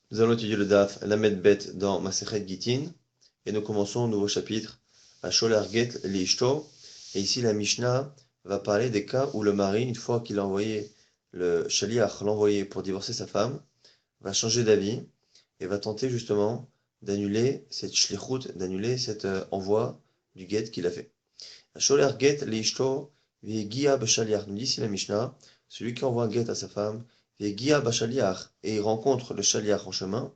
Nous allons étudier le Daf Lamed Bet dans Masechet Gitin et nous commençons un nouveau chapitre à Sholer Get Liishto. Et ici la Mishnah va parler des cas où le mari, une fois qu'il a envoyé le Shaliach, l'envoyé pour divorcer sa femme, va changer d'avis et va tenter justement d'annuler cette shlichut, d'annuler cet envoi du get qu'il a fait. Sholer Get Liishto Vegia B'Shaliach, nous dit ici la Mishnah, celui qui envoie un get à sa femme, Vegia B'Shaliach, et il rencontre le Shaliach en chemin,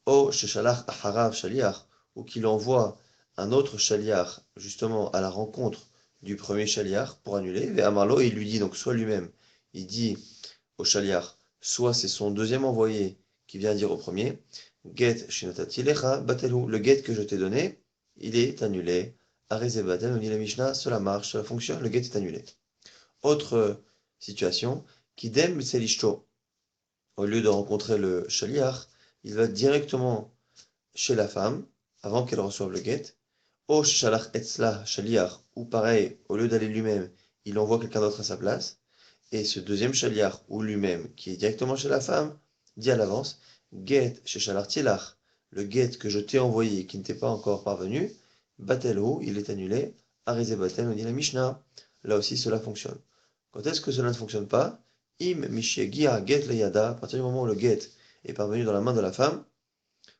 O Sheshalach Aharav Shaliach, ou qu'il envoie un autre Shaliach justement à la rencontre du premier Shaliach pour annuler, et Amarlo, et il lui dit donc soit lui-même, il dit au Shaliach, soit c'est son deuxième envoyé qui vient dire au premier, Get Shinatati Lecha Batelu, le get que je t'ai donné, il est annulé. Areze Batel, on dit la Mishnah, cela marche, cela fonctionne, le get est annulé. Autre situation, Kidem Selishto, au lieu de rencontrer le Shaliach, il va directement chez la femme, avant qu'elle reçoive le get, O Shalach Etzla Shaliach, ou pareil, au lieu d'aller lui-même, il envoie quelqu'un d'autre à sa place, et ce deuxième Shaliach, ou lui-même, qui est directement chez la femme, dit à l'avance, Get chez Shalach Tilach, le get que je t'ai envoyé et qui ne t'est pas encore parvenu, Batelhu, il est annulé, Arizé Batel, on dit la Mishnah, là aussi cela fonctionne. Quand est-ce que cela ne fonctionne pas? Im Mishiegia Get Leyada, à partir du moment où le get est parvenu dans la main de la femme,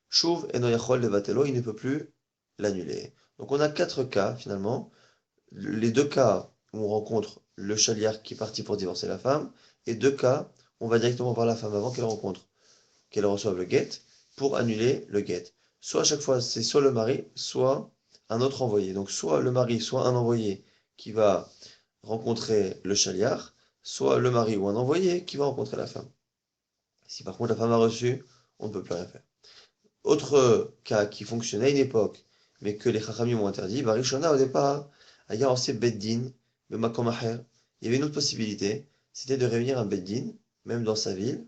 Shuv eno yachol levatelo, il ne peut plus l'annuler. Donc on a quatre cas finalement. Les deux cas où on rencontre le chaliar qui est parti pour divorcer la femme, et deux cas où on va directement voir la femme avant qu'elle reçoive le get, pour annuler le get. Soit à chaque fois c'est soit le mari, soit un autre envoyé. Donc soit le mari, soit un envoyé qui va rencontrer le chaliar, soit le mari ou un envoyé qui va rencontrer la femme. Si par contre la femme a reçu, on ne peut plus rien faire. Autre cas qui fonctionnait à une époque, mais que les Chachamim ont interdit, Barishona au départ, a Yaosé Beddin, Bemakom Acher. Il y avait une autre possibilité, c'était de réunir un Beddin, même dans sa ville,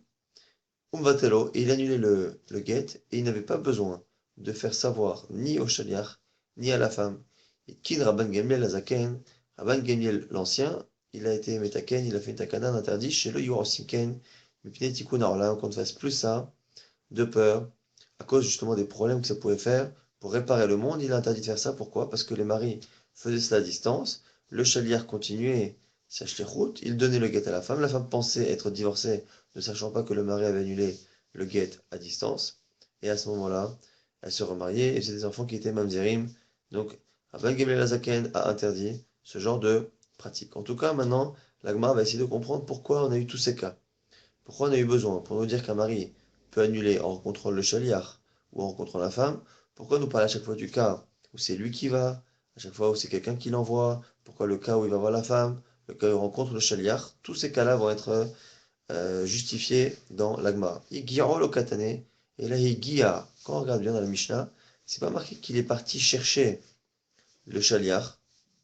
Umvatelo, et il annulait le get, et il n'avait pas besoin de faire savoir ni au Shaliach, ni à la femme. Et Kin Rabban Gamliel Azaken, Rabban Gamliel l'ancien, il a été Metaken, il a fait une takana interdit chez le Yorosiken, Mipne Tikkun Orlam, qu'on ne fasse plus ça, de peur, à cause justement des problèmes que ça pouvait faire. Pour réparer le monde, il a interdit de faire ça. Pourquoi? Parce que les maris faisaient cela à distance, le chaliard continuait sa shlichut, il donnait le guet à la femme pensait être divorcée, ne sachant pas que le mari avait annulé le guet à distance, et à ce moment-là, elle se remariait, et c'était des enfants qui étaient mamzerim, donc Rabban Gamliel Azaken a interdit ce genre de pratique. En tout cas, maintenant, la Gemara va essayer de comprendre pourquoi on a eu tous ces cas. Pourquoi on a eu besoin? Pour nous dire qu'un mari peut annuler en rencontrant le chaliard ou en rencontrant la femme. Pourquoi nous parler à chaque fois du cas où c'est lui qui va, à chaque fois où c'est quelqu'un qui l'envoie? Pourquoi le cas où il va voir la femme, le cas où il rencontre le chaliard? Tous ces cas-là vont être justifiés dans l'agma. Igiro lo katane, et là Igia, quand on regarde bien dans la Mishnah, c'est pas marqué qu'il est parti chercher le chaliard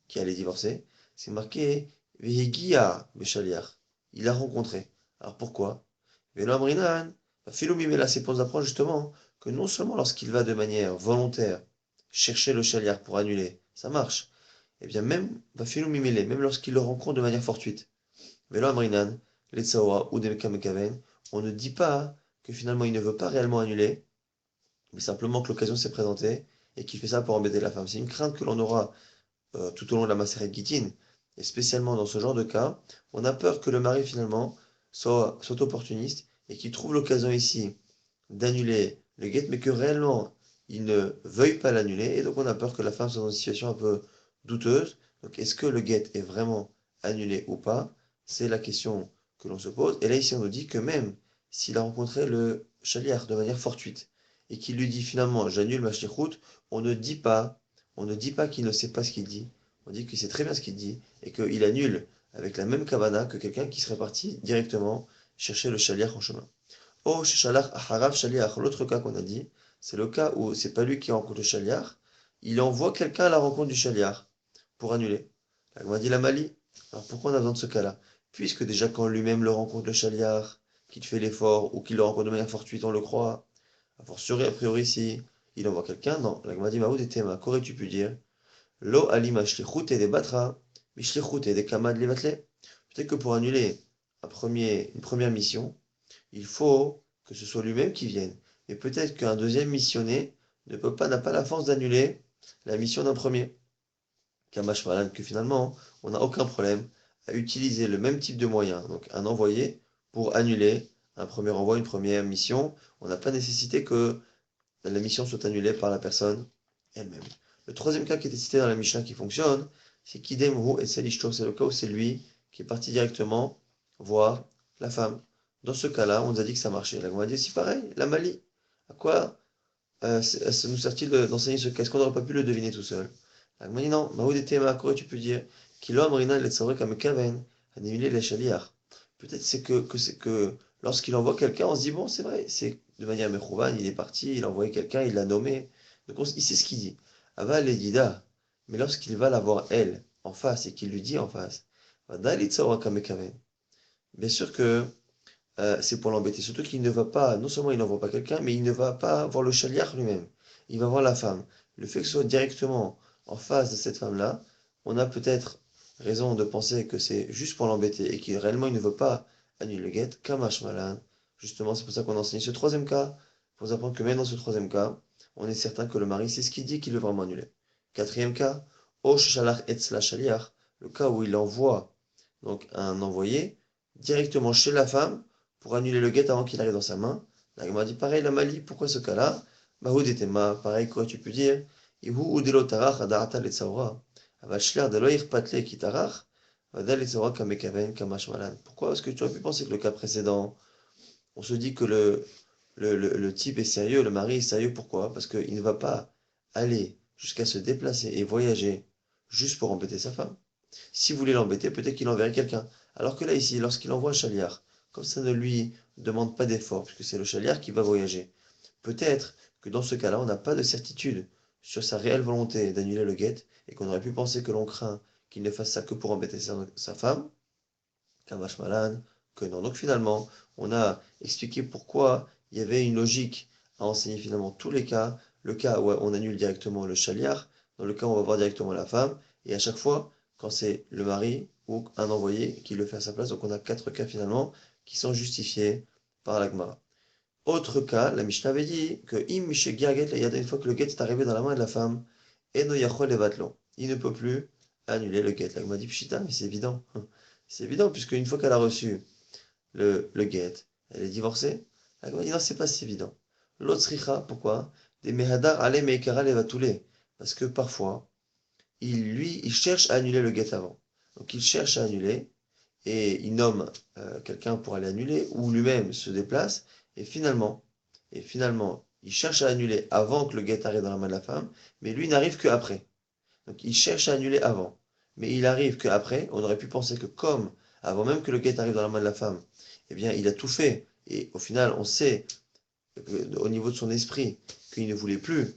qui allait divorcer, c'est marqué Vehigia le chaliard. Il l'a rencontré. Alors pourquoi? Velo Amrinan, Philomimela, c'est pour nous apprendre justement que non seulement lorsqu'il va de manière volontaire chercher le chaliard pour annuler, ça marche, et bien même, Philomimele, même lorsqu'il le rencontre de manière fortuite, Velo Amrinan, Letsawa ou Demekamekaven, on ne dit pas que finalement il ne veut pas réellement annuler, mais simplement que l'occasion s'est présentée et qu'il fait ça pour embêter la femme. C'est une crainte que l'on aura tout au long de la Maseret Gittin, et spécialement dans ce genre de cas, on a peur que le mari finalement soit opportuniste et qu'il trouve l'occasion ici d'annuler le guet, mais que réellement il ne veuille pas l'annuler, et donc on a peur que la femme soit dans une situation un peu douteuse. Donc est-ce que le guet est vraiment annulé ou pas? C'est la question que l'on se pose. Et là ici on nous dit que même s'il a rencontré le chaliard de manière fortuite, et qu'il lui dit finalement j'annule ma shlichut, on ne dit pas on ne dit pas qu'il ne sait pas ce qu'il dit, on dit qu'il sait très bien ce qu'il dit, et qu'il annule avec la même kavana que quelqu'un qui serait parti directement chercher le chaliard en chemin. Oh, shalach aharav shaliach, l'autre cas qu'on a dit, c'est le cas où c'est pas lui qui rencontre le chaliard, il envoie quelqu'un à la rencontre du chaliard pour annuler. Là, on a dit la Mali. Alors pourquoi on a besoin de ce cas-là? Puisque déjà quand lui-même le rencontre le chaliard, qu'il fait l'effort, ou qu'il le rencontre de manière fortuite, on le croit, a fortiori, a priori, si il envoie quelqu'un, non. La Gemara dit, Maoud et Tema, qu'aurais-tu pu dire? Lo alima shlichut et des batra, mishlichut et des kamad levatle. Peut-être que pour annuler une première mission, il faut que ce soit lui-même qui vienne. et peut-être qu'un deuxième missionné n'a pas la force d'annuler la mission d'un premier. Kamash Malan, que finalement, on n'a aucun problème à utiliser le même type de moyen, donc un envoyé, pour annuler un premier envoi, une première mission. On n'a pas nécessité que la mission soit annulée par la personne elle-même. Le troisième cas qui était cité dans la Mishnah qui fonctionne, c'est Kidem Hu et Selishto. C'est le cas où c'est lui qui est parti directement voir la femme. Dans ce cas-là, on nous a dit que ça marchait. La Gemara dit aussi pareil, la Mali. À quoi ça nous sert-il d'enseigner ce cas? Est-ce qu'on n'aurait pas pu le deviner tout seul? La Gemara dit non. Maoud et Tema, quoi tu peux dire? Kilo Amrina Letzavre Kamekaven, Animile les Shaliach. Peut-être c'est que lorsqu'il envoie quelqu'un, on se dit bon, c'est vrai, c'est de manière mechouvan, il est parti, il a envoyé quelqu'un, il l'a nommé. Donc il sait ce qu'il dit. Aval Edida. Mais lorsqu'il va la voir elle en face et qu'il lui dit en face, bien sûr que c'est pour l'embêter. Surtout qu'il ne va pas, non seulement il n'envoie pas quelqu'un, mais il ne va pas voir le chaliar lui-même. Il va voir la femme. Le fait que ce soit directement en face de cette femme-là, on a peut-être raison de penser que c'est juste pour l'embêter et qu'il réellement il ne veut pas annuler le guet, Kamash Malan. Justement, c'est pour ça qu'on enseigne ce troisième cas, pour vous apprendre que même dans ce troisième cas, on est certain que le mari, c'est ce qu'il dit qu'il veut vraiment annuler. Quatrième cas, Osh Shalach Etzla Shaliach, le cas où il envoie donc un envoyé directement chez la femme pour annuler le guet avant qu'il arrive dans sa main. La Gemara dit pareil, la Mali, pourquoi ce cas-là? Mahoud et Tema, pareil, quoi tu peux dire? Ihu udelo tarach adarata letzaura. Aval shler de loir patle ki tarach, vadal letzaura kamekaven kamash malan. Pourquoi? Parce que tu aurais pu penser que le cas précédent, on se dit que le type est sérieux, le mari est sérieux, pourquoi? Parce qu'il ne va pas aller jusqu'à se déplacer et voyager juste pour embêter sa femme. S'il voulait l'embêter, peut-être qu'il enverrait quelqu'un. Alors que là, ici, lorsqu'il envoie un chaliard, comme ça ne lui demande pas d'effort, puisque c'est le chaliard qui va voyager, peut-être que dans ce cas-là, on n'a pas de certitude sur sa réelle volonté d'annuler le guet, et qu'on aurait pu penser que l'on craint qu'il ne fasse ça que pour embêter sa femme, Kamash Malan, que non. Donc finalement, on a expliqué pourquoi il y avait une logique à enseigner finalement tous les cas, le cas où on annule directement le chaliard, dans le cas où on va voir directement la femme, et à chaque fois, quand c'est le mari ou un envoyé qui le fait à sa place, donc on a quatre cas finalement qui sont justifiés par la Gemara. Autre cas, la Mishnah avait dit que im get la yada, une fois que le guet est arrivé dans la main de la femme, eno yachol levatlo, il ne peut plus annuler le guet. La Gemara dit pshita, mais c'est évident. C'est évident, puisque une fois qu'elle a reçu le guet, elle est divorcée. La Gemara dit non, c'est pas si évident. L'autre richa, pourquoi? Des mehadar ale meikara levatule. Parce que parfois, il cherche à annuler le guet avant. Donc il cherche à annuler, et il nomme quelqu'un pour aller annuler, ou lui-même se déplace, et finalement, il cherche à annuler avant que le guet arrive dans la main de la femme, mais lui n'arrive qu'après. Donc il cherche à annuler avant, mais il arrive qu'après. On aurait pu penser que comme, avant même que le guet arrive dans la main de la femme, eh bien il a tout fait, et au final on sait, au niveau de son esprit, qu'il ne voulait plus,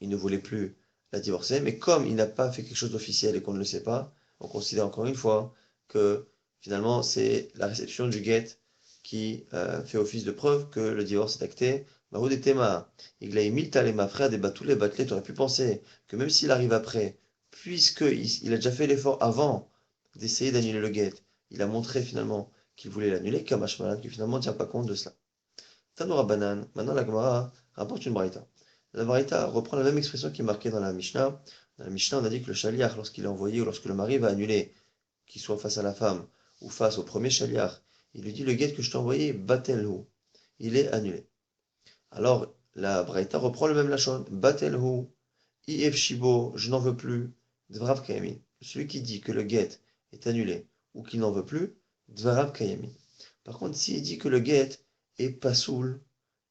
il ne voulait plus la divorcer, mais comme il n'a pas fait quelque chose d'officiel et qu'on ne le sait pas, on considère encore une fois que finalement c'est la réception du guet qui fait office de preuve que le divorce est acté. Mahoud et Tema, Iglaï Milta les ma frère débat tous les battelets, tu aurais pu penser que même s'il arrive après, puisqu'il a déjà fait l'effort avant d'essayer d'annuler le guet, il a montré finalement qu'il voulait l'annuler, Kamash Malan, qui finalement ne tient pas compte de cela. Tanoura Banan, maintenant la Gemara rapporte une braïta. La braïta reprend la même expression qui est marquée dans la Mishnah. Dans la Mishnah, on a dit que le shaliach, lorsqu'il est envoyé ou lorsque le mari va annuler, qu'il soit face à la femme ou face au premier shaliach, il lui dit le guet que je t'ai envoyé, batelhu. Il est annulé. Alors, la braïta reprend le même lachon, batelhu, if shibo, je n'en veux plus, dvarav kayamin. Celui qui dit que le guet est annulé ou qu'il n'en veut plus, dvarav kayamin. Par contre, s'il dit que le guet est pasoul,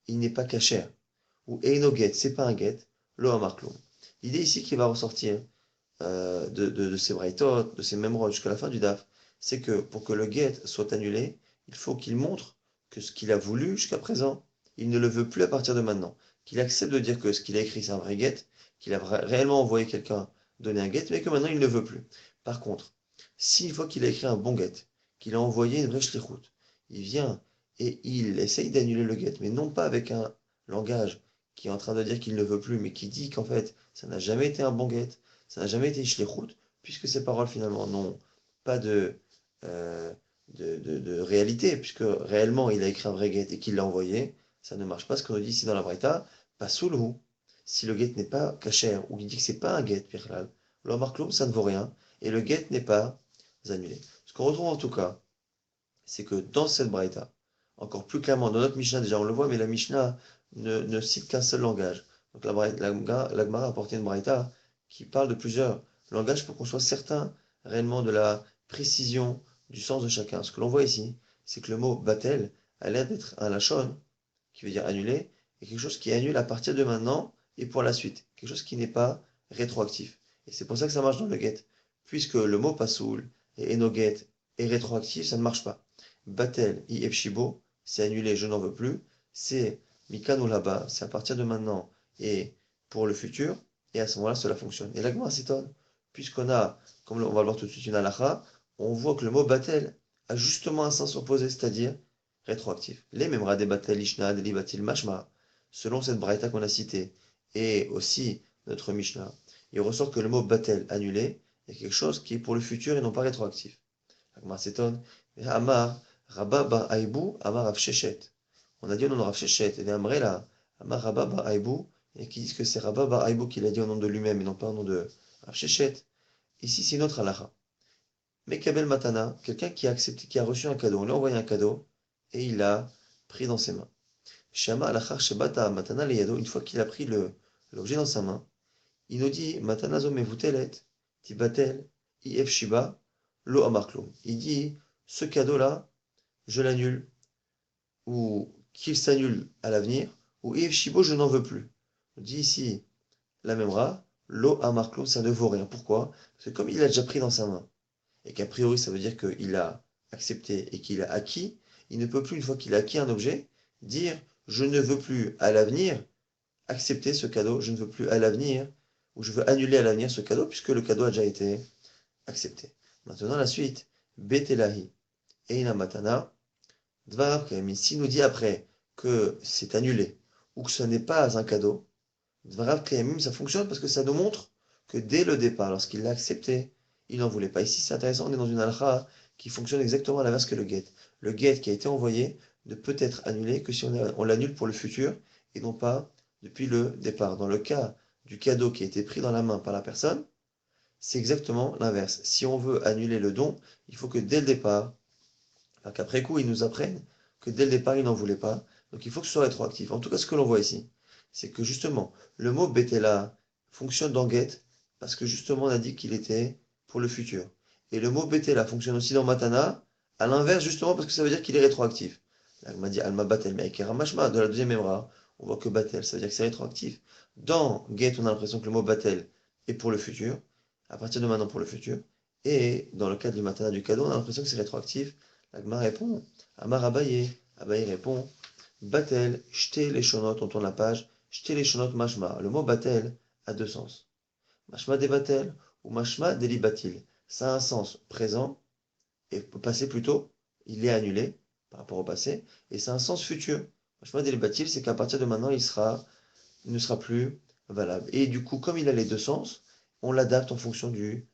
il n'est pas cachère, ou eino get, c'est pas un get, lo amarklum. L'idée ici qui va ressortir de ces braïtot, de ces mêmes jusqu'à la fin du daf, c'est que pour que le get soit annulé, il faut qu'il montre que ce qu'il a voulu jusqu'à présent, il ne le veut plus à partir de maintenant. Qu'il accepte de dire que ce qu'il a écrit c'est un vrai get, qu'il a réellement envoyé quelqu'un donner un get, mais que maintenant il ne veut plus. Par contre, si une fois qu'il a écrit un bon get, qu'il a envoyé une vraie shlichut, il vient et il essaye d'annuler le get, mais non pas avec un langage qui est en train de dire qu'il ne veut plus, mais qui dit qu'en fait, ça n'a jamais été un bon get, ça n'a jamais été shlichut, puisque ces paroles finalement n'ont pas euh, de réalité, puisque réellement il a écrit un vrai get et qu'il l'a envoyé. ça ne marche pas. Ce qu'on nous dit ici dans la Braïta, pas sous le hou. Si le get n'est pas kasher, ou il dit que c'est pas un get, Pirlal, le markloum, ça ne vaut rien, et le get n'est pas annulé. Ce qu'on retrouve en tout cas, c'est que dans cette Braïta, encore plus clairement, dans notre Mishnah, déjà on le voit, mais la Mishnah ne cite qu'un seul langage. Donc la Gemara a apporté une Braïta qui parle de plusieurs langages pour qu'on soit certain réellement de la précision du sens de chacun. Ce que l'on voit ici, c'est que le mot batel a l'air d'être un lachon, qui veut dire annuler, et quelque chose qui annule à partir de maintenant et pour la suite. Quelque chose qui n'est pas rétroactif. Et c'est pour ça que ça marche dans le get. Puisque le mot pasoul et enoget est rétroactif, ça ne marche pas. Batel, i efshibo, c'est annulé, je n'en veux plus. C'est mikan là-bas, c'est à partir de maintenant et pour le futur. Et à ce moment-là, cela fonctionne. Et l'agma s'étonne. Puisqu'on a, comme on va le voir tout de suite, une halakha, on voit que le mot batel a justement un sens opposé, c'est-à-dire rétroactif. Les Memra des Batel Ishna, des Batil Mashma, selon cette braïta qu'on a citée, et aussi notre Mishnah, il ressort que le mot Batel, annulé, est quelque chose qui est pour le futur et non pas rétroactif. Agmar s'étonne. Amar, Rabba Bar Aïbou, Amar Rav Shechet. On a dit au nom de Rav Shechet, et Amré là, Amar Rabba Bar Aïbou, et qui disent que c'est Rabba Bar Aïbou qui l'a dit au nom de lui-même et non pas au nom de Rav Shechet. Ici, c'est une autre halakha. Mekabel Matana, quelqu'un qui a accepté, qui a reçu un cadeau, on lui a envoyé un cadeau, et il l'a pris dans ses mains. Shama alachar shebata matana leyado, une fois qu'il a pris l'objet dans sa main, il nous dit matana zo mevutelet, tibatel, if shiba, lo amarklum. Il dit ce cadeau-là, je l'annule, ou qu'il s'annule à l'avenir, ou if shibo, je n'en veux plus. On dit ici la même ra, lo amarklum, ça ne vaut rien. Pourquoi? Parce que comme il l'a déjà pris dans sa main, et qu'a priori ça veut dire qu'il a accepté et qu'il a acquis, il ne peut plus, une fois qu'il a acquis un objet, dire je ne veux plus à l'avenir accepter ce cadeau, je ne veux plus à l'avenir, ou je veux annuler à l'avenir ce cadeau, puisque le cadeau a déjà été accepté. Maintenant la suite, Betelahi, Eina Matana, Dvarav Kayami, s'il nous dit après que c'est annulé, ou que ce n'est pas un cadeau, Dvarav Kayamim, ça fonctionne parce que ça nous montre que dès le départ, lorsqu'il l'a accepté, il n'en voulait pas. Ici, c'est intéressant, on est dans une halakha qui fonctionne exactement à l'inverse que le get. Le get qui a été envoyé ne peut être annulé que si on l'annule pour le futur et non pas depuis le départ. Dans le cas du cadeau qui a été pris dans la main par la personne, c'est exactement l'inverse. Si on veut annuler le don, il faut que dès le départ, enfin qu'après coup, ils nous apprennent que dès le départ, ils n'en voulaient pas. Donc il faut que ce soit rétroactif. En tout cas, ce que l'on voit ici, c'est que justement, le mot betela fonctionne dans get parce que justement, on a dit qu'il était pour le futur. Et le mot betela fonctionne aussi dans matana, à l'inverse, justement, parce que ça veut dire qu'il est rétroactif. Là, elle m'a dit alma batel, mais avec ramashma, de la deuxième memra, on voit que batel, ça veut dire que c'est rétroactif. Dans get, on a l'impression que le mot batel est pour le futur, à partir de maintenant pour le futur. Et dans le cas du matana du cadeau, on a l'impression que c'est rétroactif. L'agma répond, Amar Abaye, Abaye répond, Batel, jeter les chonotes, on tourne la page, jeter les chonotes mashma. Le mot batel a deux sens. Mashma des batel ou mashma des libatil. Ça a un sens présent et passé plutôt, il est annulé par rapport au passé, et ça a un sens futur. Mashma des libatil, c'est qu'à partir de maintenant, il ne sera plus valable. Et du coup, comme il a les deux sens, on l'adapte en fonction du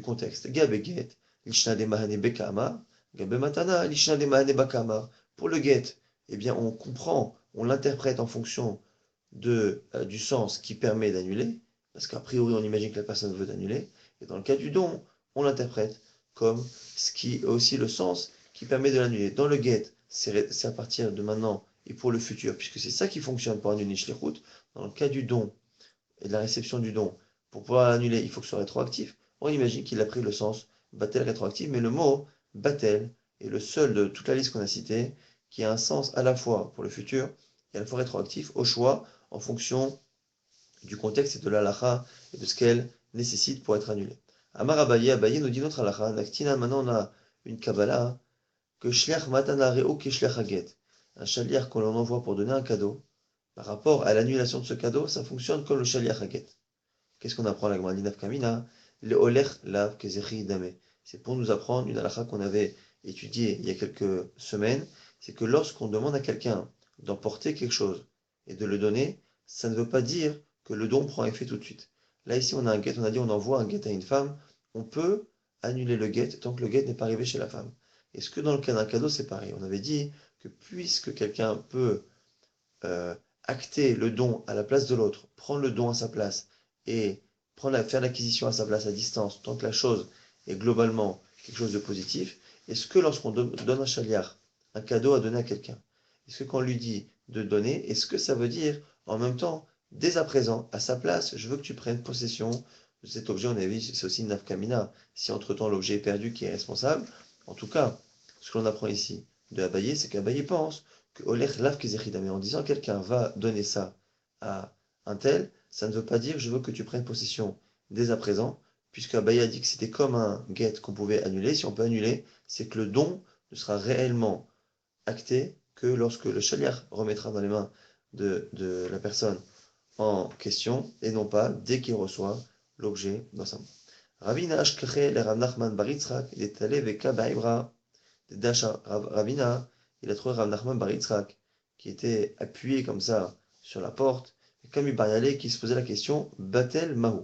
contexte. Gabeget, lishna de mahane bekama, gabe matana, lishna de mahane bakama. Pour le get, eh bien, on comprend, on l'interprète en fonction du sens qui permet d'annuler, parce qu'a priori, on imagine que la personne veut annuler. Et dans le cas du don, on l'interprète comme ce qui est aussi le sens qui permet de l'annuler. Dans le get, c'est à partir de maintenant et pour le futur, puisque c'est ça qui fonctionne pour annuler shlichut. Dans le cas du don et de la réception du don, pour pouvoir l'annuler, il faut que ce soit rétroactif. On imagine qu'il a pris le sens batel rétroactif, mais le mot batel est le seul de toute la liste qu'on a citée qui a un sens à la fois pour le futur et à la fois rétroactif au choix en fonction du contexte et de l'alacha et de ce qu'elle nécessite pour être annulée. Amar Abaye, Abaye nous dit notre alacha, Naktina, maintenant on a une Kabbalah, que shliach matana reo que shliach haget. Un chaliar qu'on envoie pour donner un cadeau, par rapport à l'annulation de ce cadeau, ça fonctionne comme le shaliach haget. Qu'est-ce qu'on apprend la Gemara Kamina? Le olech lav kezechi dame. C'est pour nous apprendre une halakha qu'on avait étudiée il y a quelques semaines, c'est que lorsqu'on demande à quelqu'un d'emporter quelque chose et de le donner, ça ne veut pas dire que le don prend effet tout de suite. Là ici on a un guet, on a dit on envoie un guet à une femme, on peut annuler le guet tant que le guet n'est pas arrivé chez la femme. Est-ce que dans le cas d'un cadeau c'est pareil? On avait dit que puisque quelqu'un peut acter le don à la place de l'autre, prendre le don à sa place et faire l'acquisition à sa place à distance, tant que la chose est globalement quelque chose de positif, est-ce que lorsqu'on donne un chaliar, un cadeau à donner à quelqu'un, est-ce que quand on lui dit de donner, est-ce que ça veut dire en même temps, dès à présent, à sa place, je veux que tu prennes possession de cet objet? On a vu, c'est aussi une nafkamina. Si entre-temps l'objet est perdu, qui est responsable? En tout cas, ce que l'on apprend ici de Abaye, c'est qu'Abaye pense que Olech lav kezechida, mais en disant quelqu'un va donner ça à un tel, ça ne veut pas dire je veux que tu prennes possession dès à présent, puisque Abaye a dit que c'était comme un get qu'on pouvait annuler. Si on peut annuler, c'est que le don ne sera réellement acté que lorsque le chaliar remettra dans les mains de la personne en question, et non pas dès qu'il reçoit l'objet dans sa main. Ravina ashkeche le Rav Nachman bar Yitzchak, il est allé avec Kabaïbra. Ravina, il a trouvé Rav Nachman bar Yitzchak, qui était appuyé comme ça sur la porte, et comme il parlait, qui se posait la question, Batel Mahu.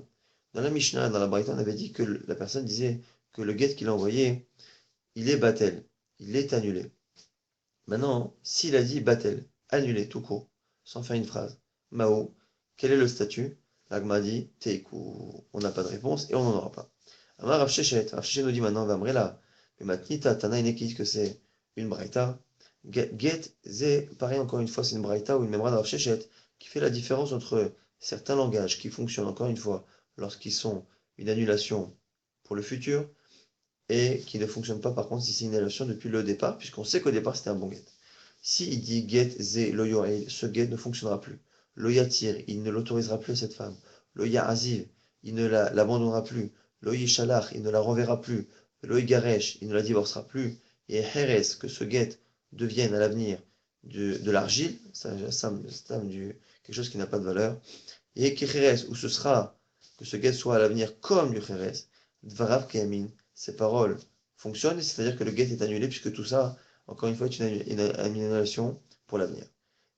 Dans la Mishnah, dans la Braïta, on avait dit que la personne disait que le guet qu'il a envoyé, il est Batel, il est annulé. Maintenant, s'il a dit Batel, annulé tout court, sans faire une phrase, Mao, quel est le statut? L'Agma dit Teiku. On n'a pas de réponse et on n'en aura pas. Amar Rav Sheshet nous dit maintenant Vamrela. Mais Matnita, Tana qui dit que c'est une braïta. Get, Ze, pareil encore une fois, c'est une braïta ou une memra de Rav Sheshet qui fait la différence entre certains langages qui fonctionnent encore une fois lorsqu'ils sont une annulation pour le futur et qui ne fonctionne pas par contre si c'est une annulation depuis le départ, puisqu'on sait qu'au départ c'était un bon get. Si il dit get ze lo yoel, ce get ne fonctionnera plus. Lo yatir, il ne l'autorisera plus à cette femme. Lo aziv, il ne l'abandonnera plus. Lo yishalach, il ne la renverra plus. Lo garesh, il ne la divorcera plus. Et heres, que ce get devienne à l'avenir de l'argile, quelque chose qui n'a pas de valeur. Et kecheres, où ce sera, que ce get soit à l'avenir comme du cheres, dvarav keyamin, ces paroles fonctionnent, c'est-à-dire que le get est annulé, puisque tout ça, encore une fois, est une annulation pour l'avenir.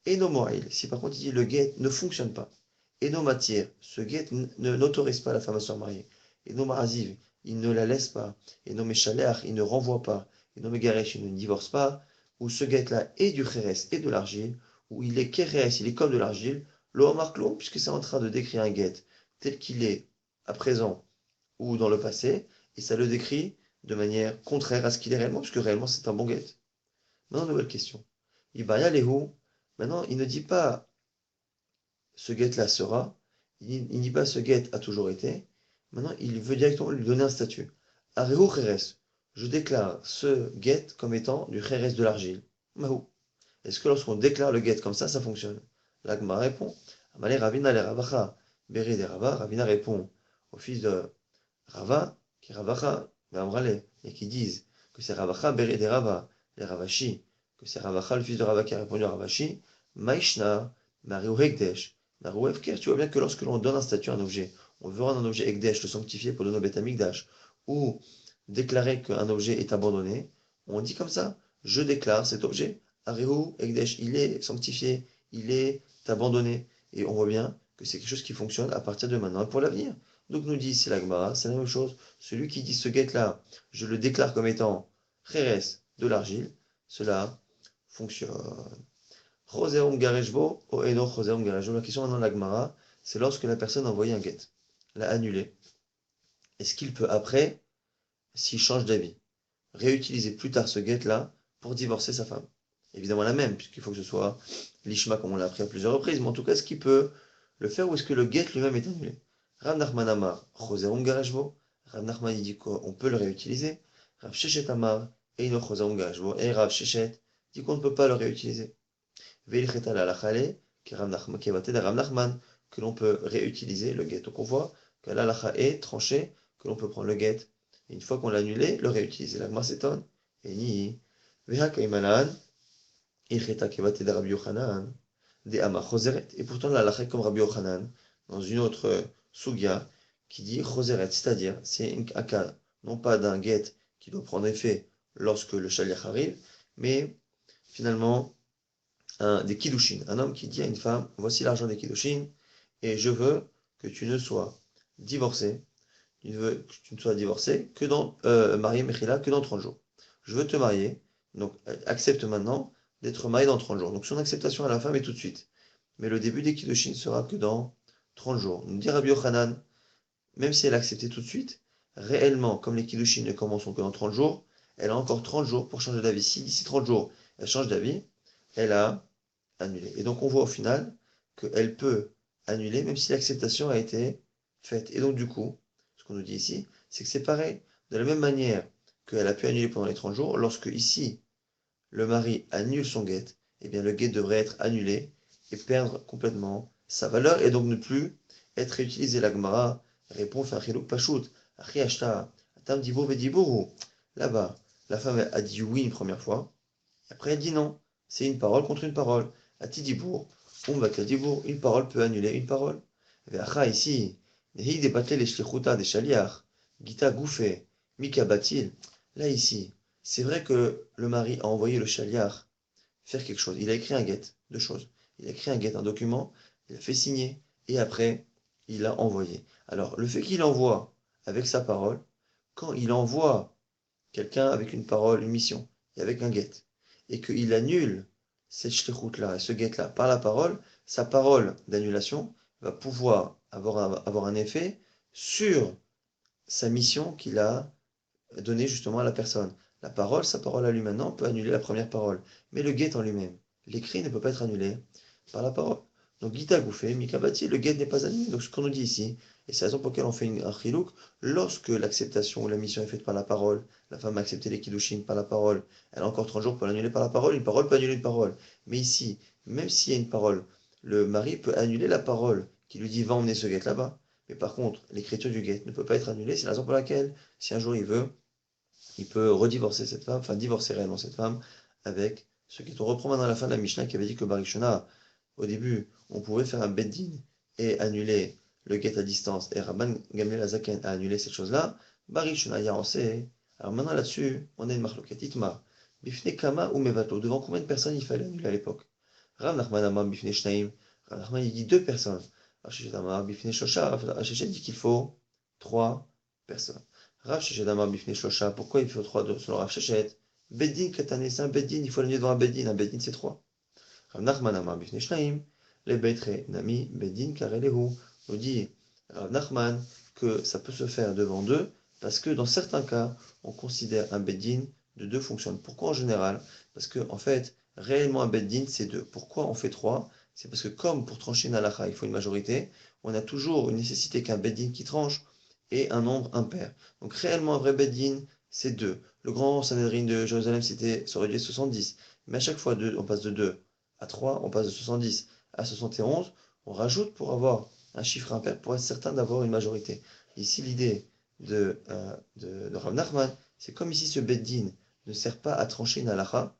Et no mo'il, si par contre il dit le get ne fonctionne pas, et no matière, ce get n'autorise pas la femme à se marier, et no ma'aziv, il ne la laisse pas, et no meshalech, il ne renvoie pas, et no megaresh, il ne divorce pas, où ce get-là est du cheres et de l'argile, où il est keres, il est comme de l'argile, lo marklon, puisque c'est en train de décrire un get tel qu'il est à présent ou dans le passé, et ça le décrit de manière contraire à ce qu'il est réellement, puisque réellement c'est un bon get. Maintenant, nouvelle question. Ibaya Lehu, maintenant il ne dit pas ce get-là sera, il ne dit pas ce get a toujours été, maintenant il veut directement lui donner un statut. Arehu Cheres, je déclare ce get comme étant du Cheres de l'argile. Mahu. Est-ce que lorsqu'on déclare le get comme ça fonctionne? L'Agma répond, Amale Ravina le Ravacha, Beri de Rava, Ravina répond au fils de Rava, qui est Ravacha, et qui disent que c'est Ravacha Beri de Rava, les Ravashi, que c'est Ravacha, le fils de Rava, qui a répondu à Ravashi, Maishna, Mariou Hekdesh, Mariou Efker. Tu vois bien que lorsque l'on donne un statut à un objet, on veut rendre un objet Hekdesh, le sanctifier pour donner au Beth Amikdash, ou déclarer qu'un objet est abandonné, on dit comme ça, je déclare cet objet, Arihu Hekdesh, il est sanctifié, il est abandonné. Et on voit bien que c'est quelque chose qui fonctionne à partir de maintenant et pour l'avenir. Donc nous dit ici la Gemara, c'est la même chose. Celui qui dit ce get-là, je le déclare comme étant Cheres de l'argile, cela fonctionne. Choseum garejbo, o eno choseum garejbo. La question maintenant de la Gemara, c'est lorsque la personne a envoyé un get, l'a annulé. Est-ce qu'il peut après, s'il change d'avis, réutiliser plus tard ce get-là pour divorcer sa femme? Évidemment la même, puisqu'il faut que ce soit l'ishma comme on l'a appris à plusieurs reprises, mais en tout cas, est-ce qu'il peut le faire ou est-ce que le get lui-même est annulé? Rav Nachman Amar, Choserum garejbo. Rav Nachman dit qu'on peut le réutiliser. Rav Sheshet Amar, Eino Choserum garejbo. Et Rav Sheshet dit qu'on ne peut pas le réutiliser. Veilcheta la lachale, qui est batté de Rav Nachman, que l'on peut réutiliser le get. Donc on voit que la lacha est tranchée, que l'on peut prendre le get, et une fois qu'on l'a annulé, le réutiliser. La Gemara s'étonne. Et ni, Veha Kaimanan, Ilcheta qui est batté de Rabbi Yochanan, des Ama Choseret. Et pourtant la lacha est comme Rabbi Yochanan, dans une autre sugya, qui dit Choseret, c'est-à-dire, c'est un cas, non pas d'un get qui doit prendre effet lorsque le shaliach arrive, mais finalement, des kiddushin, un homme qui dit à une femme, voici l'argent des kiddushin, et je veux que tu ne sois divorcé, marié Mechila, que dans 30 jours. Je veux te marier, donc accepte maintenant d'être marié dans 30 jours. Donc son acceptation à la femme est tout de suite. Mais le début des Kiddushin sera que dans 30 jours. Nous dit Rabbi Yochanan, même si elle a accepté tout de suite, réellement, comme les Kiddushin ne commenceront que dans 30 jours, elle a encore 30 jours pour changer d'avis. Si d'ici 30 jours, elle change d'avis, elle a annulé. Et donc on voit au final qu'elle peut annuler même si l'acceptation a été faite. Et donc du coup, ce qu'on nous dit ici, c'est que c'est pareil. De la même manière qu'elle a pu annuler pendant les 30 jours, lorsque ici, le mari annule son guet, eh bien le guet devrait être annulé et perdre complètement sa valeur et donc ne plus être réutilisé. La Gemara répond Fachiluk Pashut, Achi Ashta, Atam Dibour Vedibourou. Là-bas, la femme a dit oui une première fois, après elle dit non. C'est une parole contre une parole. Ati Dibour, Kadibour, une parole peut annuler une parole. Veacha ici, Nehi débattait les shlichuta des shaliach, Gita Goufé, Mika Batil. Là ici, c'est vrai que le mari a envoyé le shaliach faire quelque chose. Il a écrit un get, deux choses. Il a écrit un get, un document, il a fait signer, et après, il a envoyé. Alors, le fait qu'il envoie avec sa parole, quand il envoie quelqu'un avec une parole, une mission, et avec un get, et qu'il annule cette shlichut-là, ce get-là, par la parole, sa parole d'annulation va pouvoir avoir un effet sur sa mission qu'il a donnée justement à la personne. La parole, sa parole à lui maintenant, peut annuler la première parole. Mais le get en lui-même, l'écrit ne peut pas être annulé par la parole. Donc, Gita Goufé, Mikabati, le get n'est pas annulé. Donc, ce qu'on nous dit ici, et c'est la raison pour laquelle on fait un chilouk, lorsque l'acceptation ou la mission est faite par la parole, la femme a accepté les kiddushin par la parole, elle a encore 30 jours pour l'annuler par la parole, une parole peut annuler une parole. Mais ici, même s'il y a une parole, le mari peut annuler la parole qui lui dit va emmener ce get là-bas. Mais par contre, l'écriture du get ne peut pas être annulée, c'est la raison pour laquelle, si un jour il veut, il peut redivorcer cette femme, enfin divorcer réellement cette femme avec ce qui est. On reprend maintenant la fin de la Mishnah qui avait dit que Barishona, au début, on pouvait faire un beddin et annuler le get à distance, et Rabban Gamliel Azaken a annulé cette chose-là. Barishona Yahansé. Alors maintenant là-dessus, on a une marloquette. Itmar. Bifne Kama ou Mevato. Devant combien de personnes il fallait annuler à l'époque? Rav Nachman Amar Bifne Shnaim. Rav Nachman il dit deux personnes. Rachichet Amar Bifne Shosha. Rachichet dit qu'il faut trois personnes. Rav Shechet Amar Bifne Shlosha, pourquoi il faut trois selon Rav Shechet? Beddin Katane, c'est un Beddin, il faut l'amener devant un Beddin c'est trois. Rav Nachman Amar Bifne Shnaim, les Beitre Nami Beddin Karelehu, nous dit Rav Nachman que ça peut se faire devant deux, parce que dans certains cas, on considère un Beddin de deux fonctions. Pourquoi en général? Parce que en fait, réellement un Beddin c'est deux. Pourquoi on fait trois? C'est parce que comme pour trancher une halakha, il faut une majorité, on a toujours une nécessité qu'un Beddin qui tranche et un nombre impair. Donc réellement un vrai Beddin, c'est 2. Le grand Sanhedrin de Jérusalem, ça aurait dû être 70. Mais à chaque fois, on passe de 2 à 3, on passe de 70 à 71. On rajoute pour avoir un chiffre impair, pour être certain d'avoir une majorité. Ici, l'idée de Rav Nachman, c'est comme ici ce Beddin ne sert pas à trancher une halakha,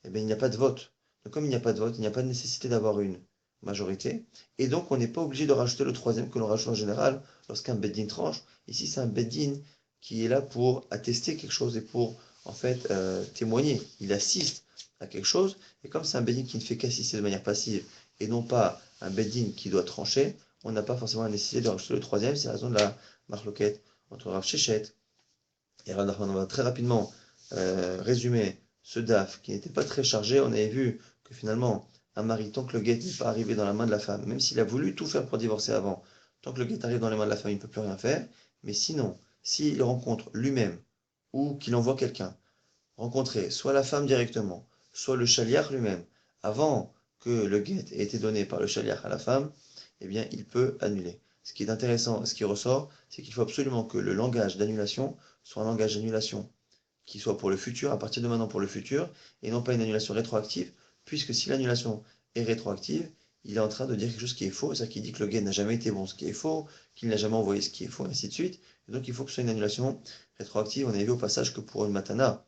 eh bien, il n'y a pas de vote. Donc comme il n'y a pas de vote, il n'y a pas de nécessité d'avoir une majorité. Et donc on n'est pas obligé de rajouter le troisième que l'on rajoute en général lorsqu'un beddin tranche. Ici c'est un beddin qui est là pour attester quelque chose et pour en fait témoigner. Il assiste à quelque chose. Et comme c'est un beddin qui ne fait qu'assister de manière passive et non pas un beddin qui doit trancher, on n'a pas forcément la nécessité de rajouter le troisième. C'est la raison de la marloquette entre Rav Shechet et Rav Nachman. On va très rapidement résumer ce DAF qui n'était pas très chargé. On avait vu que finalement, un mari, tant que le guet n'est pas arrivé dans la main de la femme, même s'il a voulu tout faire pour divorcer avant, tant que le guet arrive dans les mains de la femme, il ne peut plus rien faire. Mais sinon, s'il rencontre lui-même ou qu'il envoie quelqu'un rencontrer soit la femme directement, soit le chaliar lui-même, avant que le guet ait été donné par le chaliar à la femme, eh bien, il peut annuler. Ce qui est intéressant, ce qui ressort, c'est qu'il faut absolument que le langage d'annulation soit un langage d'annulation qui soit pour le futur, à partir de maintenant pour le futur, et non pas une annulation rétroactive, puisque si l'annulation est rétroactive, il est en train de dire quelque chose qui est faux, c'est-à-dire qu'il dit que le guet n'a jamais été bon, ce qui est faux, qu'il n'a jamais envoyé ce qui est faux, et ainsi de suite. Et donc il faut que ce soit une annulation rétroactive. On a vu au passage que pour une matana,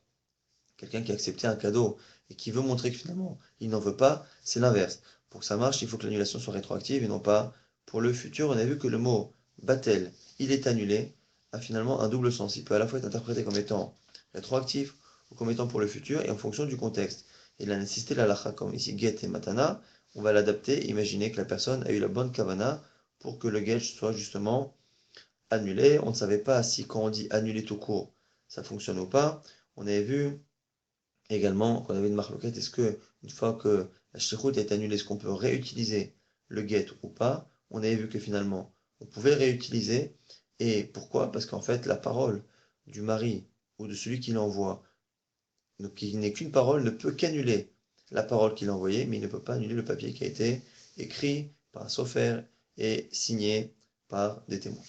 quelqu'un qui a accepté un cadeau et qui veut montrer que finalement il n'en veut pas, c'est l'inverse. Pour que ça marche, il faut que l'annulation soit rétroactive et non pas pour le futur. On a vu que le mot batel, il est annulé, a finalement un double sens. Il peut à la fois être interprété comme étant rétroactif ou comme étant pour le futur et en fonction du contexte. Et la nécessité de la lacha, comme ici get et matana, on va l'adapter. Imaginez que la personne a eu la bonne kavana pour que le get soit justement annulé. On ne savait pas si quand on dit annuler tout court, ça fonctionne ou pas. On avait vu Également, on avait une marloquette, est-ce que une fois que la shlichut est annulée, est-ce qu'on peut réutiliser le get ou pas? On avait vu que finalement, on pouvait réutiliser. Et pourquoi? Parce qu'en fait, la parole du mari ou de celui qui l'envoie, donc qui n'est qu'une parole, ne peut qu'annuler la parole qu'il a envoyée, mais il ne peut pas annuler le papier qui a été écrit par un sophère et signé par des témoins.